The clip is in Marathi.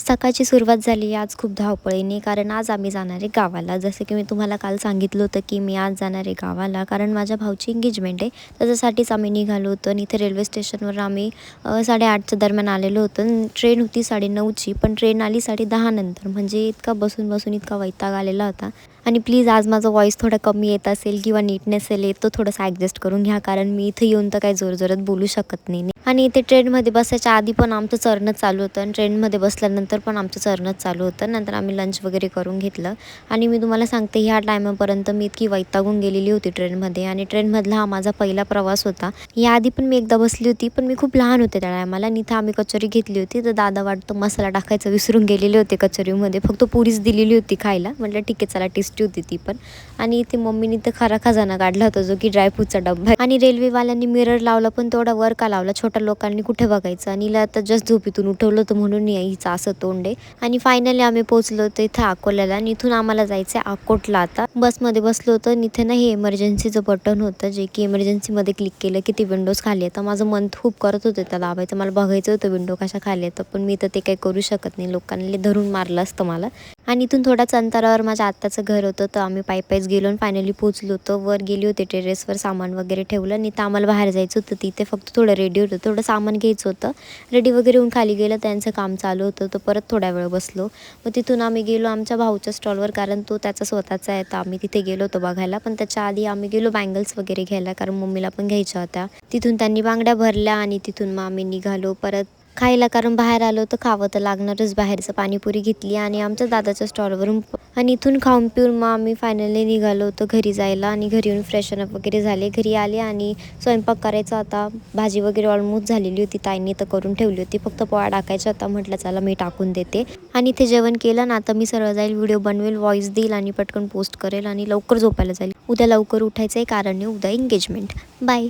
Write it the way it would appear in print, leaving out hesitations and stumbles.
सकाळची सुरुवात झाली आज खूप धावपळीने, कारण आज आम्ही जाणार आहे गावाला. जसं की मी तुम्हाला काल सांगितलं होतं की मी आज जाणार आहे गावाला, कारण माझ्या भाऊची एंगेजमेंट आहे. त्याच्यासाठीच आम्ही निघालो होतो आणि इथे रेल्वे स्टेशनवर आम्ही 8:30च्या दरम्यान आलेलो होतो. ट्रेन होती 9:30ची, पण ट्रेन आली 10:30 नंतर. म्हणजे इतका बसून बसून इतका वैताग आलेला होता. आणि प्लीज आज माझा व्हॉईस थोडा कमी येत असेल किंवा नीट नसेल येत, तो थोडासा ॲडजस्ट करून घ्या, कारण मी इथे येऊन तर काही जोरजोरात बोलू शकत नाही. आणि इथे ट्रेनमध्ये बसायच्या आधी पण आमचं चरणं चालू होतं आणि ट्रेनमध्ये बसल्यानंतर पण आमचं चरणंच चालू होतं. नंतर आम्ही लंच वगैरे करून घेतलं. आणि मी तुम्हाला सांगते, ह्या टायमापर्यंत मी इतकी वैतागून गेलेली होती ट्रेनमध्ये. आणि ट्रेनमधला हा माझा पहिला प्रवास होता. याआधी पण मी एकदा बसली होती, पण मी खूप लहान होते त्या टायमाला. आणि इथं आम्ही कचोरी घेतली होती, तर दादा वाटतं मसाला टाकायचं विसरून गेलेले होते कचोरीमध्ये. फक्त पुरीच दिलेली होती खायला. म्हटलं ठीक आहे चला, टेस्टी होती ती पण. आणि इथे मम्मीने तर खरा खजाना काढला होता, जो की ड्रायफ्रूटचा डब्बा आहे. आणि रेल्वेवाल्यांनी मिरर लावला, पण तेवढा वर का लावला, छोट्या लोकांनी कुठे बघायचं. आणि हिला आता जस्ट झोपेतून उठवलं होतं म्हणून हिचं असं तोंड आहे. आणि फायनली आम्ही पोहोचलो होतो इथं अकोल्याला. आणि इथून आम्हाला जायचं आहे अकोटला. आता बसमध्ये बसलो होतो आणि इथे ना हे इमर्जन्सीचं बटन होतं, जे की इमर्जन्सीमध्ये क्लिक केलं की ती विंडोज खाली येतं. माझं मन खूप करत होतं त्या दाबायचं, मला बघायचं होतं विंडो कशा खाली येतं, पण मी तर ते काही करू शकत नाही, लोकांनी धरून मारलं असतं मला. आणि इथून थोड्याच अंतरावर माझ्या आत्याचं घर होतं, तर आम्ही पायीच गेलो आणि फायनली पोहोचलो होतो. वर गेली होते टेरेसवर, सामान वगैरे ठेवलं. आणि तर आम्हाला बाहेर जायचं होतं, तिथे फक्त थोडं रेडी होतं, थोडं सामान घ्यायचं होतं. रेडी वगैरे होऊन खाली गेलं, त्यांचं काम चालू होतं, तर परत थोड्या वेळ बसलो. मग तिथून आम्ही गेलो आमच्या भाऊच्या स्टॉलवर, कारण तो त्याचा स्वतःचा आहे, तर आम्ही तिथे गेलो होतो बघायला. पण त्याच्या आधी आम्ही गेलो बँगल्स वगैरे घ्यायला, कारण मम्मीला पण घ्यायच्या होत्या. तिथून त्यांनी बांगड्या भरल्या आणि तिथून मग आम्ही निघालो परत खायला, कारण बाहेर आलो तर खावं तर लागणारच. बाहेरचं पाणीपुरी घेतली आणि आमच्या दादाच्या स्टॉलवरून. आणि इथून खाऊन पिऊन मग आम्ही फायनली निघालो होतो घरी जायला. आणि घरी येऊन फ्रेशनअप वगैरे झाले, घरी आले आणि स्वयंपाक करायचा होता. भाजी वगैरे ऑलमोस्ट झालेली होती, ताईंनी तर करून ठेवली होती, फक्त पोळा टाकायचा होता. म्हटलं चला मी टाकून देते. आणि इथे जेवण केलं ना, आता मी सरळ जाईल, व्हिडिओ बनवेल, व्हॉईस देईल आणि पटकन पोस्ट करेल आणि लवकर झोपायला जाईल. उद्या लवकर उठायचं आहे, कारण उद्या एंगेजमेंट. बाय.